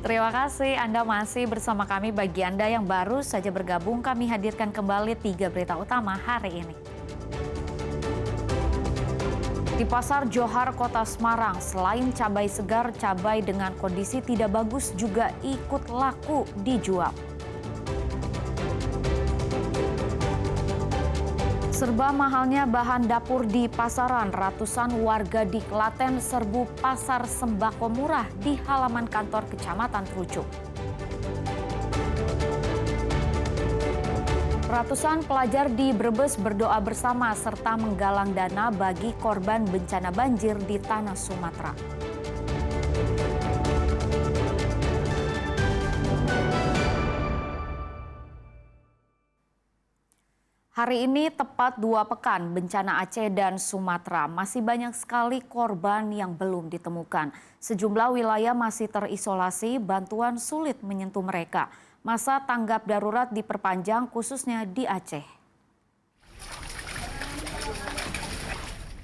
Terima kasih Anda masih bersama kami. Bagi Anda yang baru saja bergabung, kami hadirkan kembali 3 berita utama hari ini. Di Pasar Johar, Kota Semarang, selain cabai segar, cabai dengan kondisi tidak bagus juga ikut laku dijual. Serba mahalnya bahan dapur di pasaran, ratusan warga di Klaten serbu pasar sembako murah di halaman kantor Kecamatan Trucuk. Ratusan pelajar di Brebes berdoa bersama serta menggalang dana bagi korban bencana banjir di tanah Sumatera. Hari ini tepat 2 pekan bencana Aceh dan Sumatera. Masih banyak sekali korban yang belum ditemukan. Sejumlah wilayah masih terisolasi, bantuan sulit menyentuh mereka. Masa tanggap darurat diperpanjang khususnya di Aceh.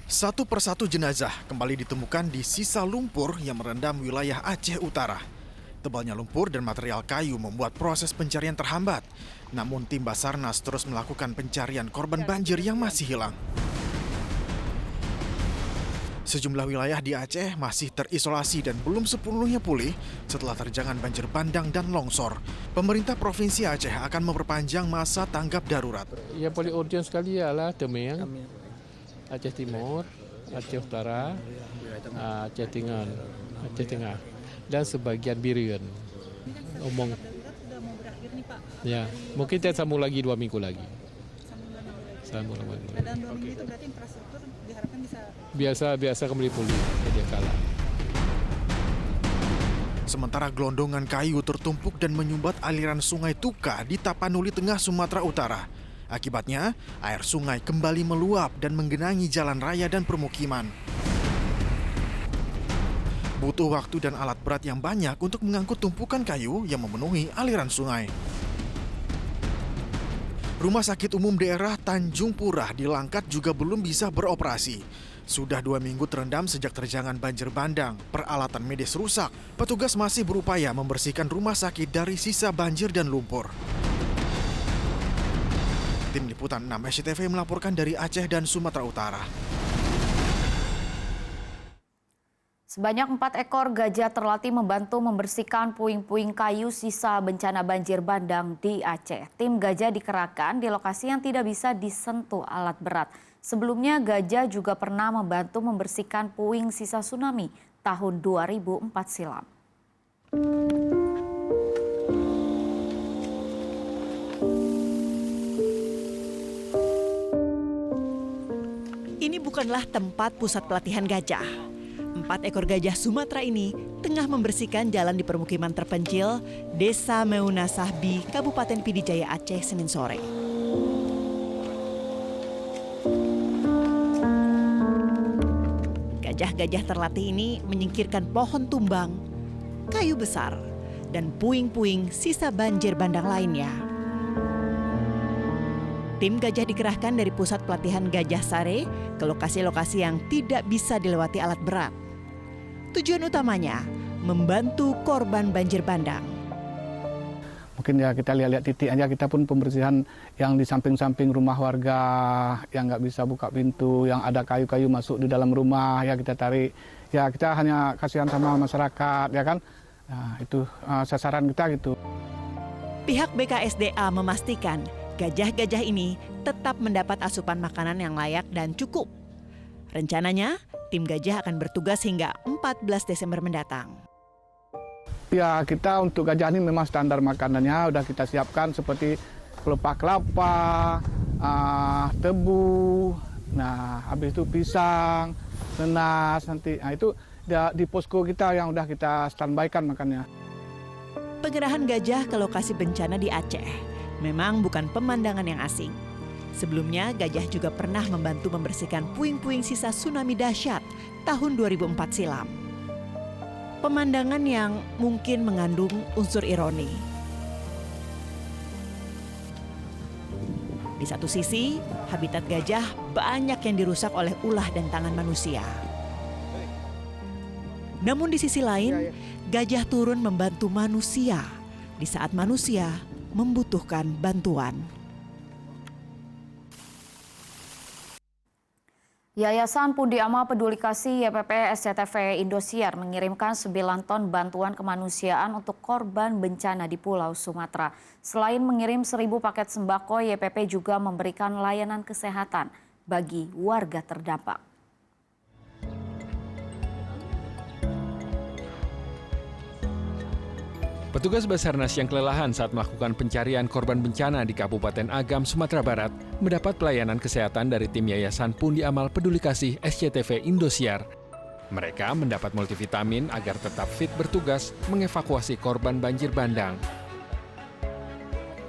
Satu persatu jenazah kembali ditemukan di sisa lumpur yang merendam wilayah Aceh Utara. Tebalnya lumpur dan material kayu membuat proses pencarian terhambat. Namun tim Basarnas terus melakukan pencarian korban banjir yang masih hilang. Sejumlah wilayah di Aceh masih terisolasi dan belum sepenuhnya pulih setelah terjangan banjir bandang dan longsor. Pemerintah Provinsi Aceh akan memperpanjang masa tanggap darurat. Ya paling urgent sekali ialah Temeng, Aceh Timur, Aceh Utara, Aceh Tengah, dan sebagian Birian. Omong. Ya, mungkin kita sambung lagi 2 minggu lagi. Sambung lagi. Dalam 2 minggu itu berarti infrastruktur diharapkan bisa biasa kembali pulih sedia kala. Sementara gelondongan kayu tertumpuk dan menyumbat aliran sungai Tuka di Tapanuli Tengah, Sumatera Utara. Akibatnya, air sungai kembali meluap dan menggenangi jalan raya dan permukiman. Butuh waktu dan alat berat yang banyak untuk mengangkut tumpukan kayu yang memenuhi aliran sungai. Rumah Sakit Umum Daerah Tanjung Purah di Langkat juga belum bisa beroperasi. Sudah 2 minggu terendam sejak terjangan banjir bandang. Peralatan medis rusak. Petugas masih berupaya membersihkan rumah sakit dari sisa banjir dan lumpur. Tim Liputan 6 SCTV melaporkan dari Aceh dan Sumatera Utara. Sebanyak 4 ekor gajah terlatih membantu membersihkan puing-puing kayu sisa bencana banjir bandang di Aceh. Tim gajah dikerahkan di lokasi yang tidak bisa disentuh alat berat. Sebelumnya gajah juga pernah membantu membersihkan puing sisa tsunami tahun 2004 silam. Ini bukanlah tempat pusat pelatihan gajah. 4 ekor gajah Sumatera ini tengah membersihkan jalan di permukiman terpencil Desa Meunasahbi, Kabupaten Pidijaya, Aceh, Senin sore. Gajah-gajah terlatih ini menyingkirkan pohon tumbang, kayu besar, dan puing-puing sisa banjir bandang lainnya. Tim gajah dikerahkan dari pusat pelatihan Gajah Sare ke lokasi-lokasi yang tidak bisa dilewati alat berat. Tujuan utamanya membantu korban banjir bandang. Mungkin ya kita lihat titik aja, kita pun pembersihan yang di samping-samping rumah warga yang nggak bisa buka pintu, yang ada kayu-kayu masuk di dalam rumah, ya kita tarik. Ya kita hanya kasihan sama masyarakat, ya kan. Nah, itu sasaran kita gitu. Pihak BKSDA memastikan gajah-gajah ini tetap mendapat asupan makanan yang layak dan cukup. Rencananya, tim gajah akan bertugas hingga 14 Desember mendatang. Ya kita untuk gajah ini memang standar makanannya udah kita siapkan seperti pelepah kelapa, tebu, nah habis itu pisang, nenas nanti. Nah itu di posko kita yang udah kita standby-kan makannya. Pengerahan gajah ke lokasi bencana di Aceh memang bukan pemandangan yang asing. Sebelumnya, gajah juga pernah membantu membersihkan puing-puing sisa tsunami dahsyat tahun 2004 silam. Pemandangan yang mungkin mengandung unsur ironi. Di satu sisi, habitat gajah banyak yang dirusak oleh ulah dan tangan manusia. Namun di sisi lain, gajah turun membantu manusia di saat manusia membutuhkan bantuan. Yayasan Pundi Amal Peduli Kasih YPP SCTV Indosiar mengirimkan 9 ton bantuan kemanusiaan untuk korban bencana di Pulau Sumatera. Selain mengirim 1.000 paket sembako, YPP juga memberikan layanan kesehatan bagi warga terdampak. Petugas Basarnas yang kelelahan saat melakukan pencarian korban bencana di Kabupaten Agam, Sumatera Barat mendapat pelayanan kesehatan dari tim Yayasan Pundi Amal Peduli Kasih SCTV Indosiar. Mereka mendapat multivitamin agar tetap fit bertugas mengevakuasi korban banjir bandang.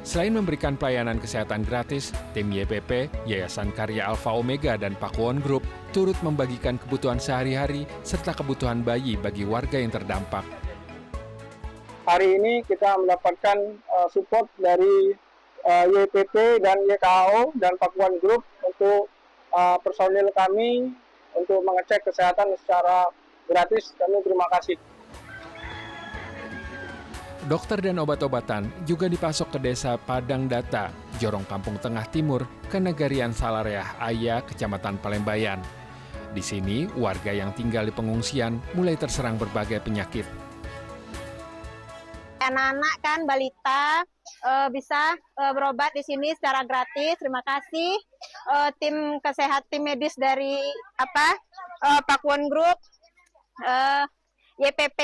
Selain memberikan pelayanan kesehatan gratis, tim YPP, Yayasan Karya Alfa Omega dan Pakuwon Group turut membagikan kebutuhan sehari-hari serta kebutuhan bayi bagi warga yang terdampak. Hari ini kita mendapatkan support dari YPP dan YKAO dan Pakuwon Group untuk personil kami untuk mengecek kesehatan secara gratis. Kami terima kasih. Dokter dan obat-obatan juga dipasok ke Desa Padang Data, Jorong Kampung Tengah Timur, Kenegarian Salareah Aya, Kecamatan Palembayan. Di sini, warga yang tinggal di pengungsian mulai terserang berbagai penyakit. Anak-anak kan balita bisa berobat di sini secara gratis. Terima kasih tim medis dari Pakuwon Group, YPP,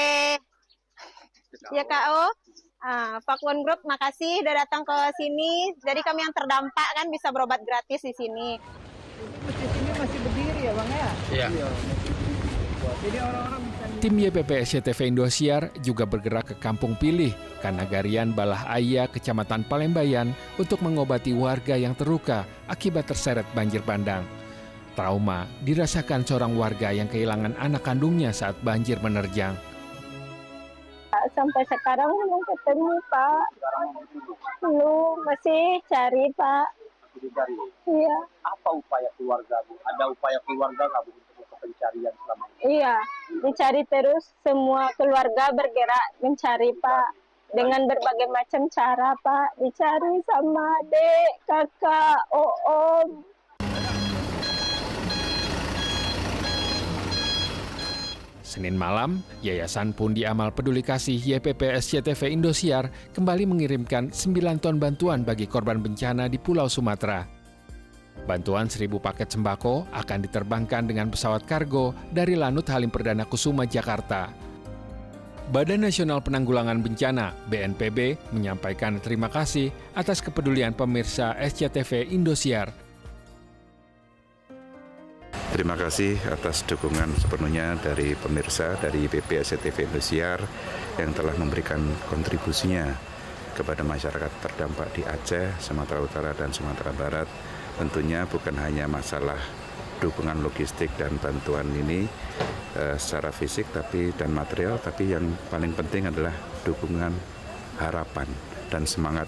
YKO, Pakuwon Group. Makasih sudah datang ke sini. Jadi kami yang terdampak kan bisa berobat gratis di sini. Masjid ini masih berdiri ya Bang ya? Iya. Jadi orang-orang Tim YPP SCTV Indosiar juga bergerak ke Kampung Pilih, Kanagarian Balah Aya, Kecamatan Palembayan untuk mengobati warga yang terluka akibat terseret banjir bandang. Trauma dirasakan seorang warga yang kehilangan anak kandungnya saat banjir menerjang. Sampai sekarang belum ketemu Pak. Belum, masih cari Pak. Iya. Apa upaya keluarga, Bu? Ada upaya keluarga nggak, Bu, untuk pencarian selama ini? Iya, dicari terus, semua keluarga bergerak mencari Pak. Dengan berbagai macam cara Pak, dicari sama adik, kakak, om. Senin malam, Yayasan Pundi Amal Peduli Kasih YPP SCTV Indosiar kembali mengirimkan 9 ton bantuan bagi korban bencana di Pulau Sumatera. Bantuan 1.000 paket sembako akan diterbangkan dengan pesawat kargo dari Lanut Halim Perdana Kusuma, Jakarta. Badan Nasional Penanggulangan Bencana (BNPB) menyampaikan terima kasih atas kepedulian pemirsa SCTV Indosiar. Terima kasih atas dukungan sepenuhnya dari pemirsa dari YPP SCTV Indosiar yang telah memberikan kontribusinya kepada masyarakat terdampak di Aceh, Sumatera Utara, dan Sumatera Barat. Tentunya bukan hanya masalah dukungan logistik dan bantuan ini secara fisik dan material, tapi yang paling penting adalah dukungan harapan dan semangat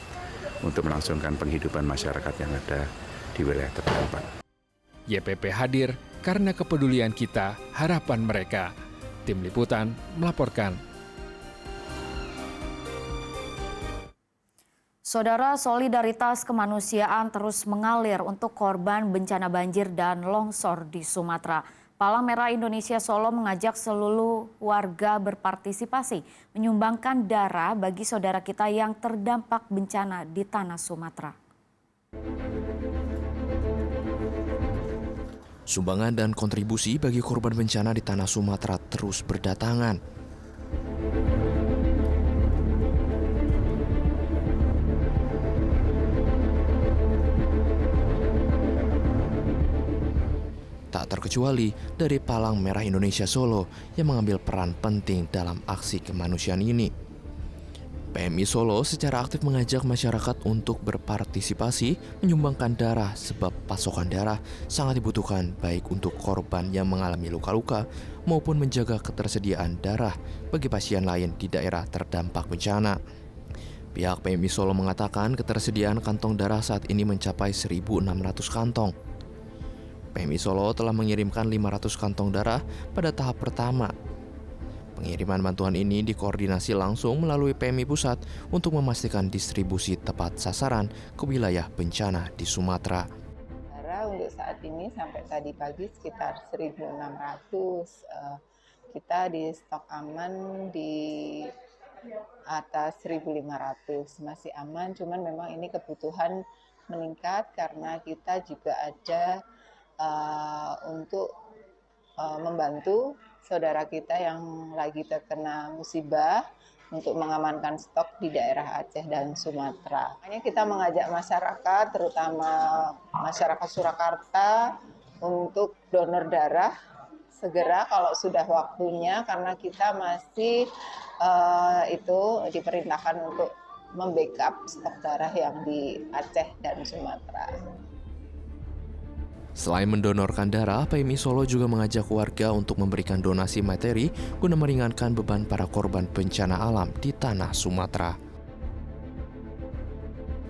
untuk melangsungkan penghidupan masyarakat yang ada di wilayah terdampak. YPP hadir karena kepedulian kita, harapan mereka. Tim Liputan melaporkan. Saudara, solidaritas kemanusiaan terus mengalir untuk korban bencana banjir dan longsor di Sumatera. Palang Merah Indonesia Solo mengajak seluruh warga berpartisipasi menyumbangkan darah bagi saudara kita yang terdampak bencana di tanah Sumatera. Sumbangan dan kontribusi bagi korban bencana di tanah Sumatera terus berdatangan. Tak terkecuali dari Palang Merah Indonesia Solo yang mengambil peran penting dalam aksi kemanusiaan ini. PMI Solo secara aktif mengajak masyarakat untuk berpartisipasi menyumbangkan darah sebab pasokan darah sangat dibutuhkan baik untuk korban yang mengalami luka-luka maupun menjaga ketersediaan darah bagi pasien lain di daerah terdampak bencana. Pihak PMI Solo mengatakan ketersediaan kantong darah saat ini mencapai 1.600 kantong. PMI Solo telah mengirimkan 500 kantong darah pada tahap pertama. Pengiriman bantuan ini dikoordinasi langsung melalui PMI Pusat untuk memastikan distribusi tepat sasaran ke wilayah bencana di Sumatera. Untuk saat ini sampai tadi pagi sekitar 1.600. Kita di stok aman di atas 1.500. Masih aman, cuman memang ini kebutuhan meningkat karena kita juga ada untuk membantu saudara kita yang lagi terkena musibah untuk mengamankan stok di daerah Aceh dan Sumatera. Makanya kita mengajak masyarakat, terutama masyarakat Surakarta, untuk donor darah segera kalau sudah waktunya, karena kita masih itu diperintahkan untuk membackup stok darah yang di Aceh dan Sumatera. Selain mendonorkan darah, PMI Solo juga mengajak warga untuk memberikan donasi materi guna meringankan beban para korban bencana alam di tanah Sumatera.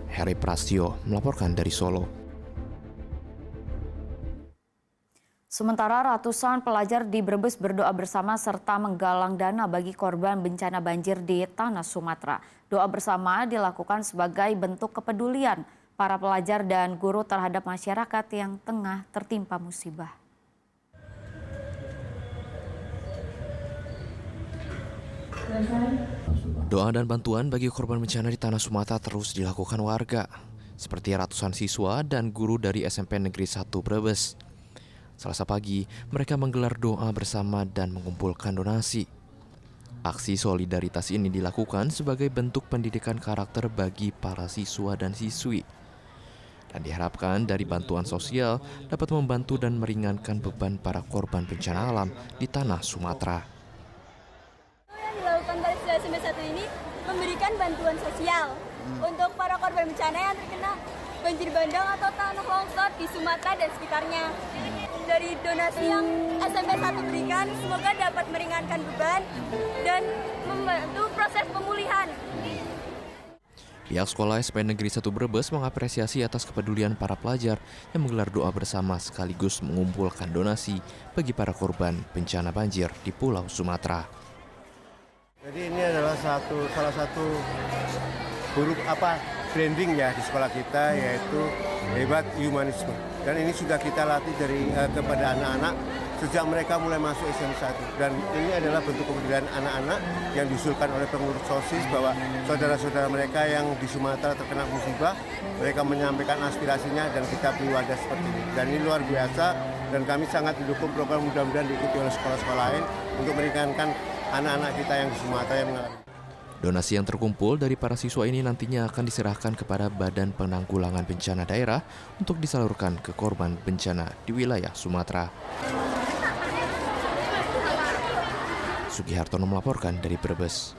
Heri Prastio melaporkan dari Solo. Sementara ratusan pelajar di Brebes berdoa bersama serta menggalang dana bagi korban bencana banjir di tanah Sumatera. Doa bersama dilakukan sebagai bentuk kepedulian para pelajar dan guru terhadap masyarakat yang tengah tertimpa musibah. Doa dan bantuan bagi korban bencana di tanah Sumatera terus dilakukan warga, seperti ratusan siswa dan guru dari SMP Negeri 1 Brebes. Selasa pagi, mereka menggelar doa bersama dan mengumpulkan donasi. Aksi solidaritas ini dilakukan sebagai bentuk pendidikan karakter bagi para siswa dan siswi. Dan diharapkan dari bantuan sosial dapat membantu dan meringankan beban para korban bencana alam di tanah Sumatera. Yang dilakukan dari SMP 1 ini memberikan bantuan sosial untuk para korban bencana yang terkena banjir bandang atau tanah longsor di Sumatera dan sekitarnya. Dari donasi yang SMP 1 berikan, semoga dapat meringankan beban dan membantu proses pemulihan. Pihak sekolah SMP Negeri 1 Brebes mengapresiasi atas kepedulian para pelajar yang menggelar doa bersama sekaligus mengumpulkan donasi bagi para korban bencana banjir di Pulau Sumatera. Jadi ini adalah salah satu huruf branding ya di sekolah kita, yaitu hebat humanisme. Dan ini sudah kita latih kepada anak-anak sejak mereka mulai masuk SMP 1. Dan ini adalah bentuk kepedulian anak-anak yang diusulkan oleh pengurus SOSIS bahwa saudara-saudara mereka yang di Sumatera terkena musibah, mereka menyampaikan aspirasinya dan kita beri wadah seperti ini. Dan ini luar biasa dan kami sangat mendukung program, mudah-mudahan diikuti oleh sekolah-sekolah lain untuk meringankan anak-anak kita yang di Sumatera yang mengalami. Donasi yang terkumpul dari para siswa ini nantinya akan diserahkan kepada Badan Penanggulangan Bencana Daerah untuk disalurkan ke korban bencana di wilayah Sumatera. Sugihartono melaporkan dari Brebes.